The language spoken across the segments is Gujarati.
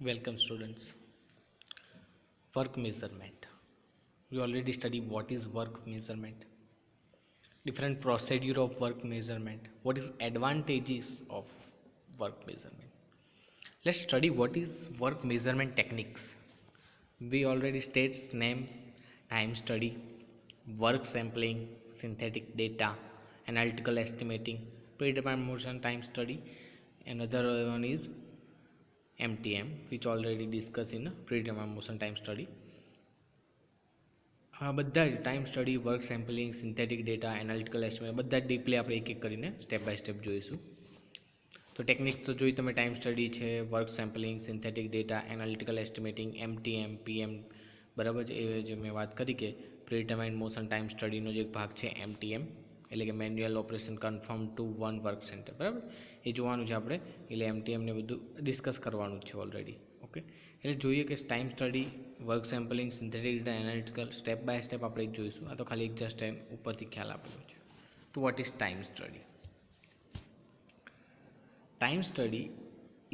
Welcome students. Work measurement. We already studied what is work measurement, different procedure of work measurement, what is advantages of work measurement. Let's study what is work measurement techniques. We already states names, time study, work sampling, synthetic data, analytical estimating, predetermined motion time study. Another one is MTM, which already discussed in predetermined motion time study. બધા જ time study work sampling synthetic data analytical estimate બધા જ ડીપલી આપણે એક એક કરીને સ્ટેપ બાય સ્ટેપ જોઈશું. તો ટેકનિક્સ તો જોઈ તમે, ટાઈમ સ્ટડી છે, work sampling, synthetic data, analytical estimating, MTM, PM, બરાબર છે. એ જે મેં વાત કરી કે પ્રીડિટરમાઇન્ડ મોશન ટાઈમ સ્ટડીનો જે એક ભાગ છે MTM, એટલે કે manual operation confirm to one work centre, બરાબર, એ જોવાનું છે આપણે. એટલે MTM ને બધું ડિસ્કસ કરવાનું છે ઓલરેડી. ઓકે, એટલે જોઈએ કે time study, work sampling, synthetic data, analytical, step by step આપણે જોઈશું. આ તો ખાલી એક જસ્ટ ટાઈમ ઉપરથી ખ્યાલ આપેલો છે. તો what is time study? Time study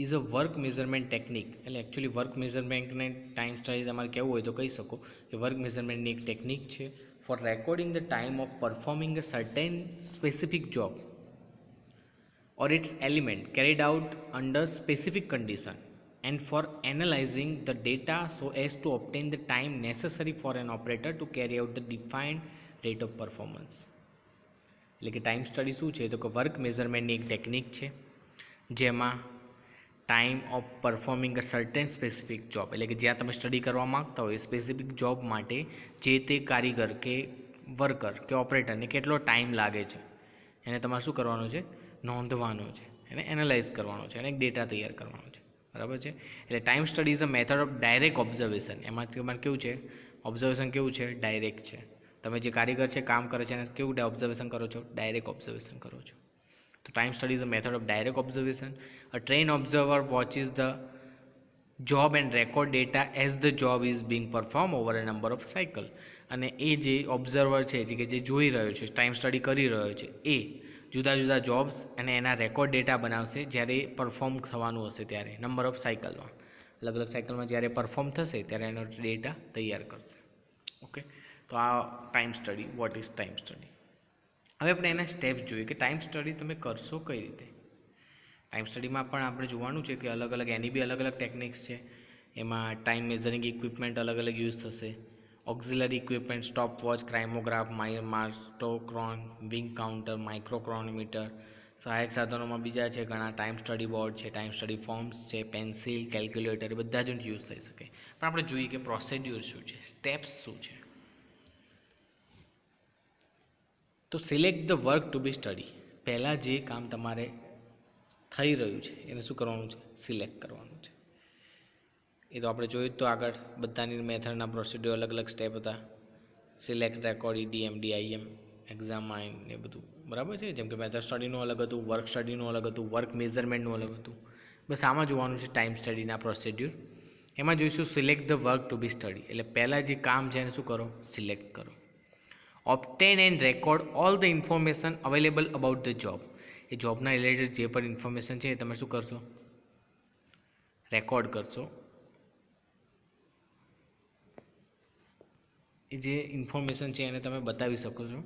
is a work measurement technique. એટલે એકચ્યુઅલી વર્ક મેઝરમેન્ટને ટાઈમ સ્ટડી તમારે કહેવું હોય તો કહી શકો કે વર્ક મેઝરમેન્ટની એક ટેકનિક છે for recording the time of performing a certain specific job or its element carried out under specific condition and for analyzing the data so as to obtain the time necessary for an operator to carry out the defined rate of performance. એટલે કે ટાઈમ સ્ટડી શું છે તો કે વર્ક મેઝરમેન્ટની એક ટેકનિક છે જેમાં time of performing a certain specific job, એટલે કે જ્યાં તમે સ્ટડી કરવા માગતા હોય સ્પેસિફિક જોબ માટે જે તે કારીગર કે વર્કર કે ઓપરેટરને કેટલો ટાઈમ લાગે છે એને તમારે શું કરવાનું છે, નોંધવાનો છે, એને એનાલાઇઝ કરવાનો છે, અને એક ડેટા તૈયાર કરવાનો છે, બરાબર છે. એટલે time study is a method of direct observation. એમાં તમારે કેવું છે, ઓબ્ઝર્વેશન કેવું છે, ડાયરેક્ટ છે. તમે જે કારીગર છે, કામ કરે છે, એને કેવું ઓબ્ઝર્વેશન કરો છો, ડાયરેક્ટ ઓબ્ઝર્વેશન કરો છો. તો time study is a method of direct observation. A train observer watches the job and record data as the job is Bing perform over a number of cycle. અને એ જે ઓબ્ઝર્વર છે, કે જે જોઈ રહ્યો છે, ટાઈમ સ્ટડી કરી રહ્યો છે, એ જુદા જુદા જોબ્સ અને એના રેકોર્ડ ડેટા બનાવશે જ્યારે પરફોર્મ થવાનું હશે ત્યારે નંબર ઓફ સાયકલમાં, અલગ અલગ સાયકલમાં જ્યારે પરફોર્મ થશે ત્યારે એનો ડેટા તૈયાર કરશે. ઓકે, તો આ time study, what is time study. હવે આપણે એના સ્ટેપ્સ જોઈએ કે ટાઈમ સ્ટડી તમે કરશો કઈ રીતે. ટાઈમ સ્ટડીમાં પણ આપણે જોવાનું છે કે અલગ અલગ એની બી અલગ અલગ ટેકનિક્સ છે. એમાં ટાઈમ મેઝરિંગ ઇક્વિપમેન્ટ અલગ અલગ યુઝ થશે. Auxiliary equipment, stop watch, kymograph, marstochron, wink counter, microchronometer. સહાયક સાધનોમાં બીજા છે ઘણા, ટાઈમ સ્ટડી બોર્ડ છે, ટાઈમ સ્ટડી ફોર્મ્સ છે, પેન્સિલ, કેલ્ક્યુલેટર, એ બધા જ યુઝ થઈ શકે. પણ આપણે જોઈએ કે પ્રોસિડ્યુર શું છે, સ્ટેપ્સ શું છે. તો select the work to be study. પહેલાં જે કામ તમારે થઈ રહ્યું છે એને શું કરવાનું છે, સિલેક્ટ કરવાનું છે. એ તો આપણે જોયું તો આગળ બધાની મેથડના પ્રોસિડ્યુર અલગ અલગ સ્ટેપ હતા. સિલેક્ટ, રેકોર્ડ, EDM, DIM, એક્ઝામાઇન એ બધું, બરાબર છે. જેમ કે મેથડ સ્ટડીનું અલગ હતું, વર્ક સ્ટડીનું અલગ હતું, વર્ક મેઝરમેન્ટનું અલગ હતું. બસ આમાં જોવાનું છે ટાઈમ સ્ટડીના પ્રોસિડ્યુર. એમાં જોઈશું select the work to be study. એટલે પહેલાં જે કામ છે એને શું કરો, સિલેક્ટ કરો. Obtain and record all the information available about the job. એ જોબના રિલેટેડ જે પણ ઇન્ફોર્મેશન છે એ તમે શું કરશો, રેકોર્ડ કરશો. એ જે ઇન્ફોર્મેશન છે એને તમે બતાવી શકો છો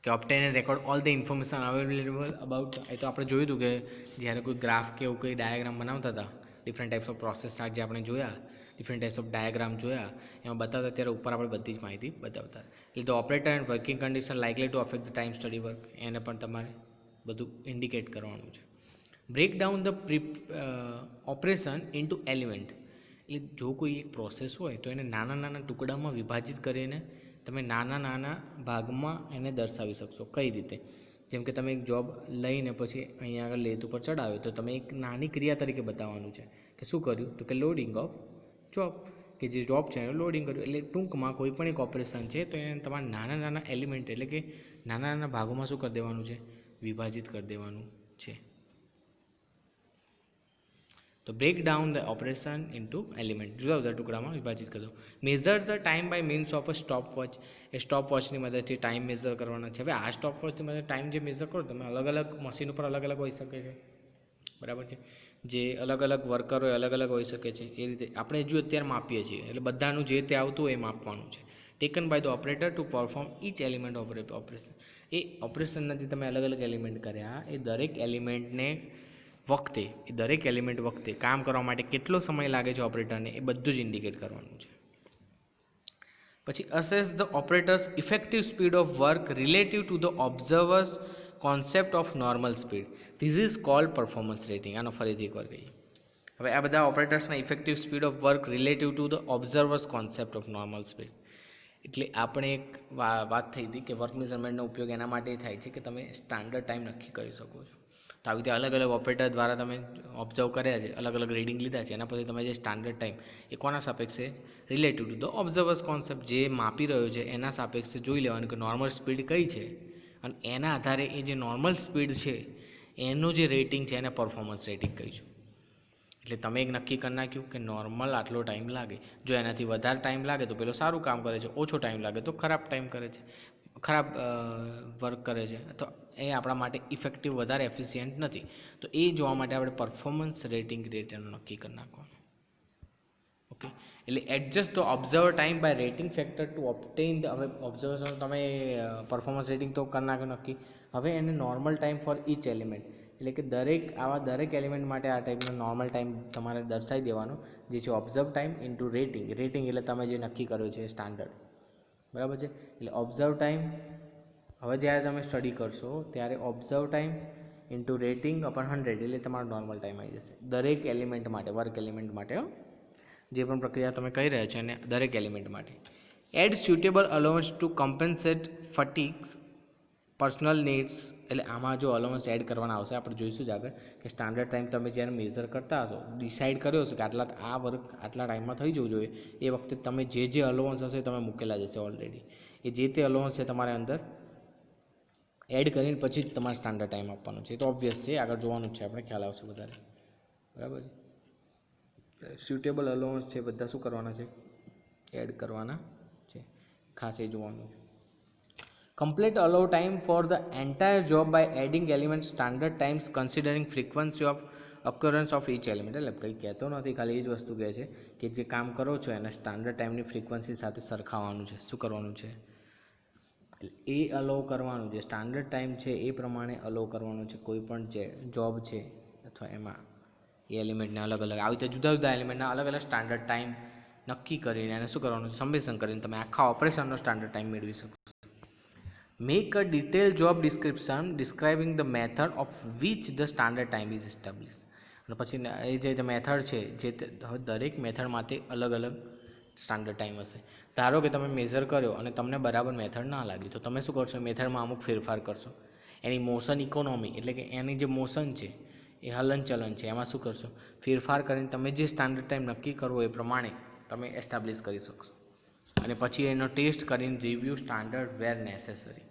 કે obtain and record all the information available about. એ તો આપણે જોયું હતું કે જ્યારે કોઈ ગ્રાફ કે એવું કોઈ ડાયાગ્રામ બનાવતા હતા, different types off process chart જે આપણે જોયા, ડિફરન્ટ ટાઈપ્સ ઓફ ડાયાગ્રામ જોયા, એમાં બતાવતા ત્યારે ઉપર આપણે બધી જ માહિતી બતાવતા. એટલે the operator and working condition likely to affect the time study work, એને પણ તમારે બધું ઇન્ડિકેટ કરવાનું છે. Break down the operation into element. એટલે જો કોઈ એક પ્રોસેસ હોય તો એને નાના નાના ટુકડામાં વિભાજિત કરીને તમે નાના નાના ભાગમાં એને દર્શાવી શકશો. કઈ રીતે? જેમ કે તમે એક જોબ લઈને પછી અહીંયા આગળ લેત ઉપર ચડાવ્યો તો તમે એક નાની ક્રિયા તરીકે બતાવવાનું છે કે શું કર્યું, તો કે લોડિંગ ઓફ જોબ, કે જે જોબ છે એનું લોડિંગ કર્યું. એટલે ટૂંકમાં કોઈ પણ એક ઓપરેશન છે તો એને તમારે નાના નાના એલિમેન્ટ એટલે કે નાના નાના ભાગોમાં શું કરી દેવાનું છે, વિભાજિત કરી દેવાનું છે. તો break down the operation into element, જુદા જુદા ટુકડામાં વિભાજિત કરી દો. Measure the time by means of a stop watch. એ સ્ટોપ વોચની મદદથી ટાઈમ મેઝર કરવાના છે. હવે આ સ્ટોપ વોચની મદદ ટાઈમ જે મેઝર કરો તમે અલગ અલગ મશીન ઉપર અલગ અલગ હોઈ શકે છે, બરાબર છે. જે અલગ અલગ વર્કરો અલગ અલગ હોઈ શકે છે, એ રીતે આપણે હજુ અત્યારે માપીએ છીએ, એટલે બધાનું જે તે આવતું હોય એ માપવાનું છે. Taken by the operator to perform each element operation. એ ઓપરેશનના જે તમે અલગ અલગ એલિમેન્ટ કર્યા એ દરેક એલિમેન્ટને દરેક એલિમેન્ટ વખતે કામ કરવા માટે કેટલો સમય લાગે છે ઓપરેટરને, એ બધું જ ઇન્ડિકેટ કરવાનું છે. પછી assess the operator's effective speed of work relative to the observer's concept of normal speed. This is called performance rating. આનો ફરીથી એકવાર કહીએ. હવે આ બધા ઓપરેટર્સના effective speed of work relative to the observer's concept of normal speed. એટલે આપણે એક વાત થઈ હતી કે વર્ક મેઝરમેન્ટનો ઉપયોગ એના માટે થાય છે કે તમે સ્ટાન્ડર્ડ ટાઈમ નક્કી કરી શકો છો. તો આવી રીતે અલગ અલગ ઓપરેટર દ્વારા તમે ઓબ્ઝર્વ કર્યા છે, અલગ અલગ રીડિંગ લીધા છે, એના પછી તમે જે સ્ટાન્ડર્ડ ટાઈમ એ કોના સાપેક્ષે relative to the observer's concept જે માપી રહ્યો છે એના સાપેક્ષે જોઈ લેવાનું કે નોર્મલ સ્પીડ કઈ છે, અને એના આધારે એ જે નોર્મલ સ્પીડ છે એનું જે રેટિંગ છે એને પરફોર્મન્સ રેટિંગ કહીશું. એટલે તમે એક નક્કી કરી નાખ્યું કે નોર્મલ આટલો ટાઈમ લાગે, જો એનાથી વધારે ટાઈમ લાગે તો પેલો સારું કામ કરે છે, ઓછો ટાઈમ લાગે તો ખરાબ ટાઈમ કરે છે, ખરાબ વર્ક કરે છે, તો એ આપણા માટે ઇફેક્ટિવ વધારે એફિશિયન્ટ નથી. તો એ જોવા માટે આપણે પરફોર્મન્સ રેટિંગ રેટનું નક્કી કરી નાખવાનું. ઓકે, એટલે adjust the observe time by rating factor to obtain the. હવે ઓબ્ઝર્વેશન તમે પરફોર્મન્સ રેટિંગ તો કરી નાખ્યું નક્કી. હવે એને normal time for each element, એટલે કે દરેક એલિમેન્ટ માટે આ ટાઈપનો નોર્મલ ટાઈમ તમારે દર્શાવી દેવાનો, જે છે observe time into rating. Rating એટલે તમે જે નક્કી કર્યો છે સ્ટાન્ડર્ડ, બરાબર છે. એટલે ઓબ્ઝર્વ ટાઈમ, હવે જ્યારે તમે સ્ટડી કરશો ત્યારે ઓબ્ઝર્વ ટાઈમ ઇન્ટુ રેટિંગ અપન 100 એટલે તમારો નોર્મલ ટાઈમ આવી જશે દરેક એલિમેન્ટ માટે, વર્ક એલિમેન્ટ માટે. જે પણ પ્રક્રિયા તમે કહી રહ્યા છો એને દરેક એલિમેન્ટ માટે. Add suitable allowance to compensate fatigues personal needs. એટલે આમાં જો અલાઉન્સ એડ કરવાના આવશે, આપણે જોઈશું જ આગળ કે સ્ટાન્ડર્ડ ટાઈમ તમે જ્યારે મેઝર કરતા હશો, ડિસાઇડ કર્યો હશે કે આ વર્ક આટલા ટાઈમમાં થઈ જવું જોઈએ, એ વખતે તમે જે અલાઉન્સ હશે તમે મૂકેલા જશે ઓલરેડી. એ જે તે અલાઉન્સ છે તમારે અંદર એડ કરીને પછી જ તમારે સ્ટાન્ડર્ડ ટાઈમ આપવાનો છે. એ તો ઓબ્વિયસ છે, આગળ જોવાનું જ છે આપણે, ખ્યાલ આવશે વધારે, બરાબર છે. સ્યુટેબલ અલાઉન્સ છે બધા શું કરવાના છે, એડ કરવાના છે, ખાસ એ જોવાનું છે. Complete allow time for the entire job by adding element standard times considering frequency of occurrence of each element. એટલે કંઈ કહેતો નથી, ખાલી એ જ વસ્તુ કહે છે કે જે કામ કરો છો એને સ્ટાન્ડર્ડ ટાઈમની ફ્રીક્વન્સી સાથે સરખાવવાનું છે. શું કરવાનું છે, એ અલાઉ કરવાનું છે. સ્ટાન્ડર્ડ ટાઈમ છે એ પ્રમાણે અલાઉ કરવાનું છે. કોઈ પણ જે જોબ છે અથવા એમાં એ એલિમેન્ટને અલગ અલગ આવી રીતે જુદા જુદા એલિમેન્ટના અલગ અલગ સ્ટાન્ડર્ડ ટાઈમ નક્કી કરીને એને શું કરવાનું છે, સમેશન કરીને તમે આખા ઓપરેશનનો સ્ટાન્ડર્ડ ટાઈમ મેળવી શકો. Make a detail job description describing the method of which the standard time is establish. અને પછી એ જે મેથડ છે, જે દરેક મેથડ માટે અલગ અલગ સ્ટાન્ડર્ડ ટાઈમ હશે. ધારો કે તમે મેઝર કર્યો અને તમને બરાબર મેથડ ના લાગી, તો તમે શું કરશો, મેથડમાં અમુક ફેરફાર કરશો. એની મોશન ઇકોનોમી એટલે કે એની જે મોશન છે, એ હલનચલન છે, એમાં શું કરશો, ફેરફાર કરીને તમે જે સ્ટાન્ડર્ડ ટાઈમ નક્કી કરવો એ પ્રમાણે તમે એસ્ટાબ્લિશ કરી શકશો. અને પછી એનો ટેસ્ટ કરીને રિવ્યૂ સ્ટાન્ડર્ડ વેર નેસેસરી,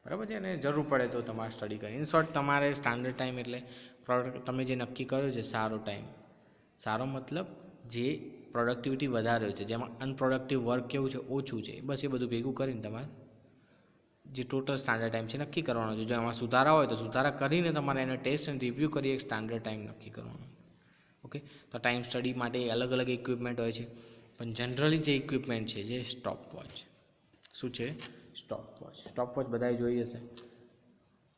બરાબર છે. અને જરૂર પડે તો તમારે સ્ટડી કરી. ઇન શોર્ટ, તમારે સ્ટાન્ડર્ડ ટાઈમ એટલે તમે જે નક્કી કર્યો છે સારો ટાઈમ, સારો મતલબ જે પ્રોડક્ટિવિટી વધારે છે, જેમાં અનપ્રોડક્ટિવ વર્ક કેવું છે, ઓછું છે, બસ એ બધું ભેગું કરીને તમારે જે ટોટલ સ્ટાન્ડર્ડ ટાઈમ છે નક્કી કરવાનો છે. જો એમાં સુધારા હોય તો સુધારા કરીને તમારે એને ટેસ્ટ અને રિવ્યૂ કરી એક સ્ટાન્ડર્ડ ટાઈમ નક્કી કરવાનો. ઓકે, તો ટાઈમ સ્ટડી માટે અલગ અલગ ઇક્વિપમેન્ટ હોય છે, પણ જનરલી જે ઇક્વિપમેન્ટ છે જે સ્ટોપ વોચ. શું છે, સ્ટોપ વોચ. સ્ટોપ વોચ બધાએ જોઈ હશે,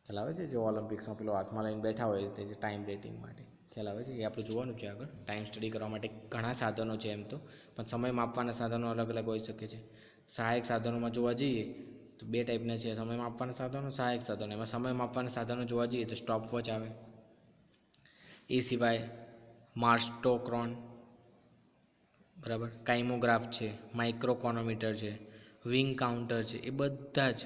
ખ્યાલ આવે છે. જે ઓલિમ્પિક્સમાં પેલો હાથમાં લઈને બેઠા હોય તે જે ટાઈમ રેટિંગ માટે, ખ્યાલ આવે છે. એ આપણે જોવાનું છે આગળ. ટાઈમ સ્ટડી કરવા માટે ઘણા સાધનો છે એમ તો, પણ સમય માપવાના સાધનો અલગ અલગ હોઈ શકે છે. સહાયક સાધનોમાં જોવા જઈએ તો બે ટાઈપના છે, સમય માપવાના સાધનો, સહાયક સાધનો. એમાં સમય માપવાના સાધનો જોવા જઈએ તો સ્ટોપ વોચ આવે. એ સિવાય માર્સ્ટોક્રોન, બરાબર, કાઇમોગ્રાફ છે, માઇક્રોકોનોમીટર છે, વિંગ કાઉન્ટર છે, એ બધા જ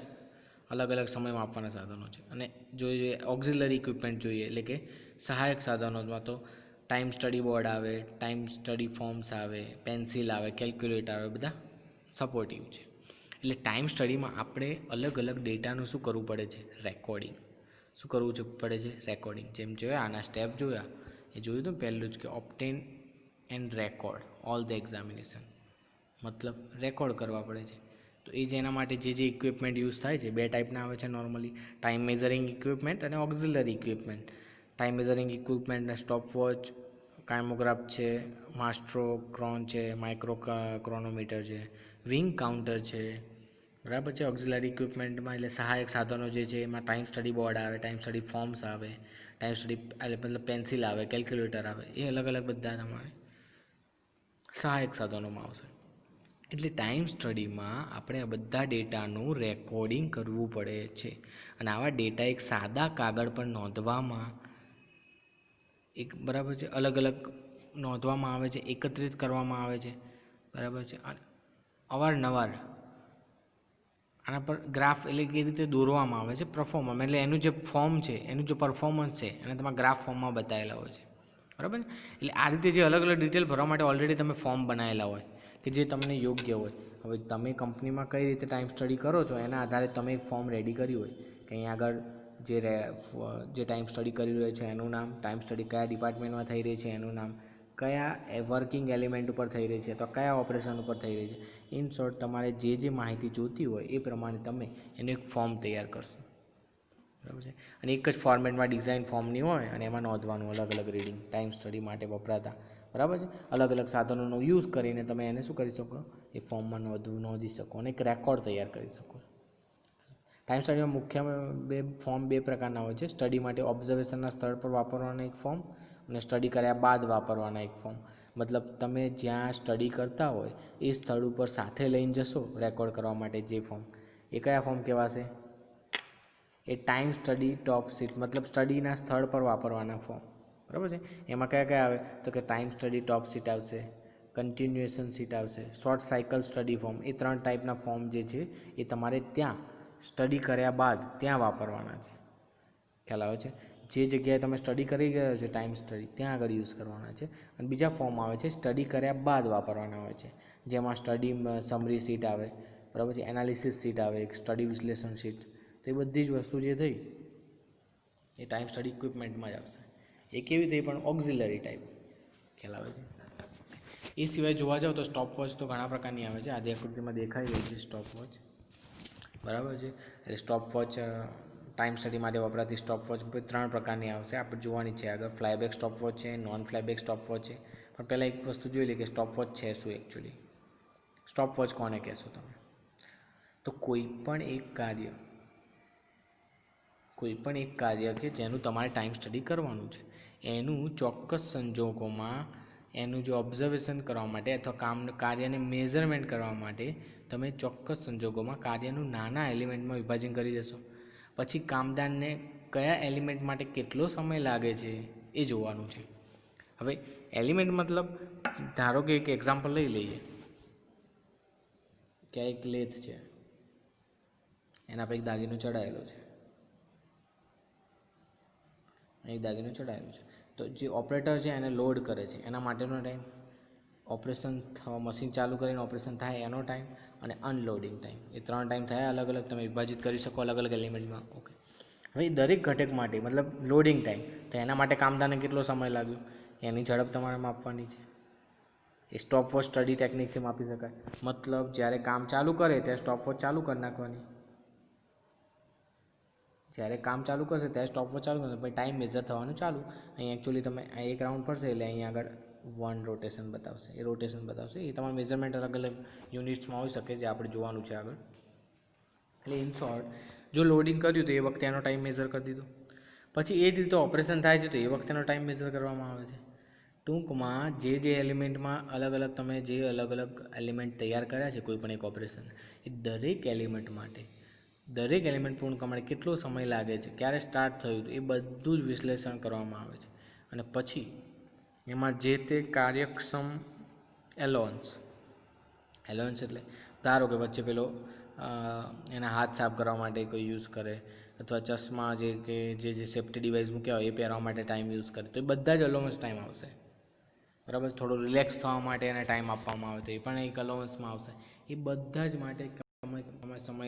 અલગ અલગ સમય માપવાના સાધનો છે. અને જોઈએ ઓક્ઝિલરી ઇક્વિપમેન્ટ જોઈએ, એટલે કે સહાયક સાધનોમાં તો ટાઈમ સ્ટડી બોર્ડ આવે, ટાઈમ સ્ટડી ફોર્મ્સ આવે, પેન્સિલ આવે, કેલ્ક્યુલેટર આવે, બધા સપોર્ટિવ છે. એટલે ટાઈમ સ્ટડીમાં આપણે અલગ અલગ ડેટાનું શું કરવું પડે છે, રેકોર્ડિંગ. શું કરવું પડે છે, રેકોર્ડિંગ. જેમ જોયા આના સ્ટેપ જોયા, એ જોયું હતું પહેલું જ કે obtain and record all the examination, મતલબ રેકોર્ડ કરવા પડે છે. તો એ જેના માટે જે ઇક્વિપમેન્ટ યુઝ થાય છે, બે ટાઈપના આવે છે નોર્મલી, ટાઈમ મેઝરિંગ ઇક્વિપમેન્ટ અને ઓક્ઝિલરી ઇક્વિપમેન્ટ. ટાઈમ મેઝરિંગ ઇક્વિપમેન્ટને સ્ટોપવોચ, કાઇમોગ્રાફ છે, માસ્ટ્રો ક્રોન છે, માઇક્રો ક્રોનોમીટર છે, વિંગ કાઉન્ટર છે, બરાબર છે. ઓક્ઝિલરી ઇક્વિપમેન્ટમાં એટલે સહાયક સાધનો જે છે એમાં ટાઈમ સ્ટડી બોર્ડ આવે, ટાઈમ સ્ટડી ફોર્મ્સ આવે, ટાઈમ સ્ટડી એટલે મતલબ પેન્સિલ આવે, કેલ્ક્યુલેટર આવે, એ અલગ અલગ બધા તમારે સહાયક સાધનોમાં આવશે. એટલે ટાઈમ સ્ટડીમાં આપણે આ બધા ડેટાનું રેકોર્ડિંગ કરવું પડે છે અને આવા ડેટા એક સાદા કાગળ પર નોંધવામાં એક બરાબર છે અલગ અલગ નોંધવામાં આવે છે, એકત્રિત કરવામાં આવે છે, બરાબર છે. અને અવારનવાર આના પર ગ્રાફ એટલે કે રીતે દોરવામાં આવે છે પરફોર્મન્સ, એટલે એનું જે ફોર્મ છે, એનું જે પરફોર્મન્સ છે એને તમારા ગ્રાફ ફોર્મમાં બતાવેલા હોય છે, બરાબર. એટલે આ રીતે જે અલગ અલગ ડિટેલ ભરવા માટે ઓલરેડી તમે ફોર્મ બનાવેલા હોય કે જે તમને યોગ્ય હોય. હવે તમે કંપનીમાં કઈ રીતે ટાઈમ સ્ટડી કરો છો એના આધારે તમે એક ફોર્મ રેડી કર્યું હોય કે અહીંયા આગળ જે ટાઈમ સ્ટડી કરી રહ્યો છે એનું નામ, ટાઈમ સ્ટડી કયા ડિપાર્ટમેન્ટમાં થઈ રહી છે એનું નામ, કયા વર્કિંગ એલિમેન્ટ ઉપર થઈ રહી છે તો કયા ઓપરેશન ઉપર થઈ રહી છે. ઇન શોર્ટ તમારે જે માહિતી જોઈતી હોય એ પ્રમાણે તમે એનું એક ફોર્મ તૈયાર કરશો, બરાબર છે. અને એક જ ફોર્મેટમાં ડિઝાઇન ફોર્મની હોય અને એમાં નોંધવાનું અલગ અલગ રીડિંગ ટાઈમ સ્ટડી માટે વપરાતા, બરાબર છે. અલગ અલગ સાધનોનો યુઝ કરીને તમે એને શું કરી શકો, એ ફોર્મમાં નોંધી શકો અને એક રેકોર્ડ તૈયાર કરી શકો. ટાઈમ સ્ટડીમાં મુખ્ય બે પ્રકારના હોય છે. સ્ટડી માટે ઓબ્ઝર્વેશનના સ્થળ પર વાપરવાના એક ફોર્મ અને સ્ટડી કર્યા બાદ વાપરવાના એક ફોર્મ. મતલબ તમે જ્યાં સ્ટડી કરતા હોય એ સ્થળ ઉપર સાથે લઈને જશો રેકોર્ડ કરવા માટે જે ફોર્મ, એ કયા ફોર્મ કહેવાશે, એ ટાઈમ સ્ટડી ટોપ સીટ, મતલબ સ્ટડીના સ્થળ પર વાપરવાના ફોર્મ, બરાબર છે. એમાં કયા કયા આવે તો કે ટાઈમ સ્ટડી ટોપ સીટ આવશે, કન્ટિન્યુએશન સીટ આવશે, શોર્ટ સાયકલ સ્ટડી ફોર્મ. એ 3 ટાઈપના ફોર્મ જે છે એ તમારે ત્યાં સ્ટડી કર્યા બાદ ત્યાં વાપરવાના છે, ખ્યાલ આવે છે. જે જગ્યાએ તમે સ્ટડી કરી ગયા છો ટાઈમ સ્ટડી ત્યાં આગળ યુઝ કરવાના છે. અને બીજા ફોર્મ આવે છે સ્ટડી કર્યા બાદ વાપરવાના હોય છે, જેમાં સ્ટડી સમરી સીટ આવે, બરાબર છે, એનાલિસિસ સીટ આવે, એક સ્ટડી વિશ્લેષણ સીટ. તો એ બધી જ વસ્તુ જે થઈ એ ટાઈમ સ્ટડી ઇક્વિપમેન્ટમાં જ આવશે. એ કેવી થઈ પણ ઓક્ઝિલરી ટાઈપ, ખ્યાલ આવે છે. એ સિવાય જોવા જાઓ તો સ્ટોપવોચ તો ઘણા પ્રકારની આવે છે. આજે આકૃતિમાં દેખાઈ રહી છે સ્ટોપવોચ, બરાબર છે. એટલે સ્ટોપવોચ ટાઈમ સ્ટડી માટે વપરાતી સ્ટોપવોચ 3 પ્રકારની આવશે, આપણે જોવાની છે આગળ. ફ્લાયબેક સ્ટોપવોચ છે, નોન ફ્લાયબેક સ્ટોપવોચ છે. પણ પહેલાં એક વસ્તુ જોઈ લે કે સ્ટોપવોચ છે શું એકચ્યુઅલી. સ્ટોપવોચ કોને કહેશો તમે, તો કોઈ પણ એક કાર્ય કે જેનું તમારે ટાઈમ સ્ટડી કરવાનું છે એનું ચોક્કસ સંજોગોમાં એનું જે ઓબ્ઝર્વેશન કરવા માટે અથવા કાર્યને મેઝરમેન્ટ કરવા માટે તમે ચોક્કસ સંજોગોમાં કાર્યનું નાના એલિમેન્ટમાં વિભાજન કરી દેશો. પછી કામદારને કયા એલિમેન્ટ માટે કેટલો સમય લાગે છે એ જોવાનું છે. હવે એલિમેન્ટ મતલબ ધારો કે એક એક્ઝામ્પલ લઈ લઈએ કે એક લેથ છે, એના પર એક દાગીનો ચડાયેલો છે, તો જે ઓપરેટર છે એને લોડ કરે છે એના માટેનો ટાઈમ, ઓપરેશન મશીન ચાલુ કરીને ઓપરેશન થાય એનો ટાઈમ અને અનલોડિંગ ટાઈમ, એ 3 ટાઈમ થયા અલગ અલગ, તમે વિભાજિત કરી શકો અલગ અલગ એલિમેન્ટમાં. ઓકે. હવે દરેક ઘટક માટે મતલબ લોડિંગ ટાઈમ, તો એના માટે કામદારને કેટલો સમય લાગ્યો એની ઝડપ તમારે માપવાની છે. એ સ્ટોપવોચ સ્ટડી ટેકનિકથી માપી શકાય. મતલબ જ્યારે કામ ચાલુ કરે ત્યારે સ્ટોપવોચ ચાલુ કરી નાખવાની, જ્યારે કામ ચાલુ કરશે ત્યારે સ્ટોપવોચ ચાલુ કરશે, પછી ટાઈમ મેઝર થવાનું ચાલુ. અહીં એકચ્યુઅલી તમે એક રાઉન્ડ પડશે એટલે અહીં આગળ 1 રોટેશન બતાવશે, એ રોટેશન બતાવશે. એ તમારું મેઝરમેન્ટ અલગ અલગ યુનિટ્સમાં હોઈ શકે જે આપણે જોવાનું છે આગળ. એટલે ઇન શોર્ટ જો લોડિંગ કર્યું તો એ વખતે એનો ટાઈમ મેઝર કરી દીધો, પછી એ જ રીતે ઓપરેશન થાય છે તો એ વખતેનો ટાઈમ મેઝર કરવામાં આવે છે. ટૂંકમાં જે એલિમેન્ટમાં અલગ અલગ તમે જે અલગ અલગ એલિમેન્ટ તૈયાર કર્યા છે કોઈ પણ એક ઓપરેશન, એ દરેક એલિમેન્ટ માટે દરેક એલિમેન્ટ પૂર્ણ કરવા માટે કેટલો સમય લાગે છે, ક્યારે સ્ટાર્ટ થયું, એ બધું જ વિશ્લેષણ કરવામાં આવે છે. અને પછી એમાં જે તે કાર્યક્ષમ એલોન્સ એટલે ધારો કે વચ્ચે પેલો એના હાથ સાફ કરવા માટે કોઈ યુઝ કરે, અથવા ચશ્મા જે સેફ્ટી ડિવાઇસ મૂક્યા હોય એ પહેરવા માટે ટાઈમ યુઝ કરે, તો એ બધા જ અલોવન્સ ટાઈમ આવશે, બરાબર. થોડું રિલેક્સ થવા માટે એને ટાઈમ આપવામાં આવે તો એ પણ એક અલોવન્સમાં આવશે. એ બધા જ માટે સમય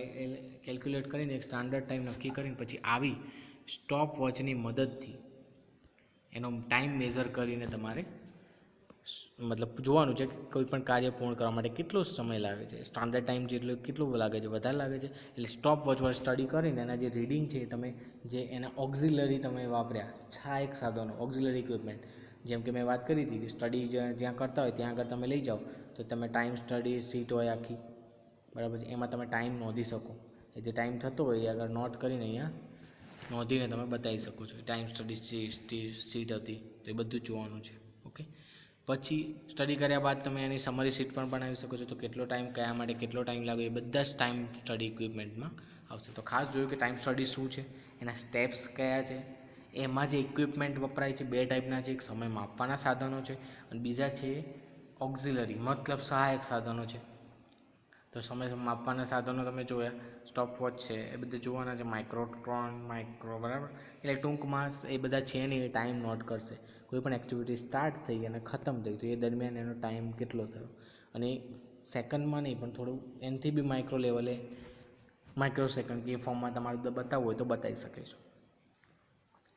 કેલ્ક્યુલેટ કરીને એક સ્ટાન્ડર્ડ ટાઈમ નક્કી કરીને પછી આવી સ્ટોપ વોચની મદદથી એનો ટાઈમ મેઝર કરીને તમારે મતલબ જોવાનું છે કે કોઈ પણ કાર્ય પૂર્ણ કરવા માટે કેટલો સમય લાગે છે, સ્ટાન્ડર્ડ ટાઈમ જેટલો કેટલો લાગે છે, વધારે લાગે છે. એટલે સ્ટોપ વોચ પર સ્ટડી કરીને એના જે રીડિંગ છે તમે જે એના ઓક્ઝિલરી તમે વાપર્યા સહાયક સાધનો ઓક્ઝિલરી ઇક્વિપમેન્ટ, જેમ કે મેં વાત કરી હતી કે સ્ટડી જ્યાં કરતા હોય ત્યાં આગળ તમે લઈ જાઓ તો તમે ટાઈમ સ્ટડી સીટ હોય આખી, બરાબર છે, એમાં તમે ટાઈમ નોંધી શકો. એ જે ટાઈમ થતો હોય એ આગળ નોટ કરીને અહીંયા નોંધીને તમે બતાવી શકો છો. ટાઈમ સ્ટડી સીટ હતી તો એ બધું જ જોવાનું છે. ઓકે, પછી સ્ટડી કર્યા બાદ તમે એની સમરી સીટ પણ બનાવી શકો છો. તો કેટલો ટાઈમ કયા માટે કેટલો ટાઈમ લાગે એ બધા જ ટાઈમ સ્ટડી ઇક્વિપમેન્ટમાં આવશે. તો ખાસ જોયું કે ટાઈમ સ્ટડી શું છે, એના સ્ટેપ્સ કયા છે, એમાં જે ઇક્વિપમેન્ટ વપરાય છે બે ટાઈપના છે, એક સમય માપવાના સાધનો છે અને બીજા છે ઓક્ઝિલરી મતલબ સહાયક સાધનો છે. તો સમય માપવાના સાધનો તમે જોયા, સ્ટોપ વોચ છે એ બધે જોવાના છે, માઇક્રો બરાબર, એટલે ટૂંકમાં એ બધા છે ને એ ટાઈમ નોટ કરશે. કોઈ પણ એક્ટિવિટી સ્ટાર્ટ થઈ અને ખતમ થઈ તો એ દરમિયાન એનો ટાઈમ કેટલો થયો, અને સેકન્ડમાં નહીં પણ થોડું એનાથી બી માઇક્રો લેવલે માઇક્રો સેકન્ડ કે એ ફોર્મમાં તમારે બતાવવું હોય તો બતાવી શકે છો.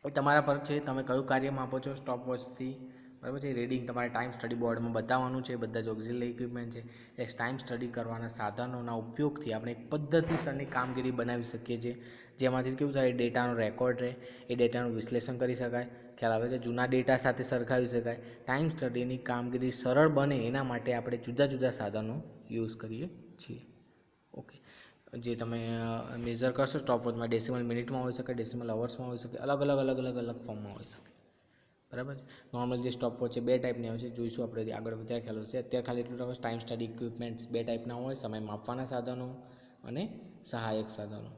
એ તમારા પર છે તમે કયું કાર્ય માપો છો સ્ટોપ વોચથી, બરાબર છે. રીડિંગ તમારે ટાઈમ સ્ટડી બોર્ડમાં બતાવવાનું છે. બધા જ ઓક્ઝિલરી ઇક્વિપમેન્ટ છે એ ટાઈમ સ્ટડી કરવાના સાધનોના ઉપયોગથી આપણે એક પદ્ધતિસરની કામગીરી બનાવી શકીએ છીએ, જેમાંથી કેવું થાય ડેટાનો રેકોર્ડ રહે, એ ડેટાનું વિશ્લેષણ કરી શકાય, ખ્યાલ આવે છે, જૂના ડેટા સાથે સરખાવી શકાય. ટાઈમ સ્ટડીની કામગીરી સરળ બને એના માટે આપણે જુદા જુદા સાધનો યુઝ કરીએ છીએ. ઓકે, જે તમે મેઝર કરશો સ્ટોપ વોચમાં ડેસિમલ મિનિટમાં હોઈ શકે, ડેસિમલ અવર્સમાં હોઈ શકે, અલગ ફોર્મમાં હોઈ શકે, બરાબર છે. નોર્મલ જે સ્ટોપ વોચ છે બે ટાઈપની આવે છે, જોઈશું આપણે આગળ વધારે ખ્યાલ હશે. અત્યારે ખાલી એટલું ટાઈમ સ્ટડી ઇક્વિપમેન્ટ્સ બે ટાઈપના હોય, સમય માપવાના સાધનો અને સહાયક સાધનો.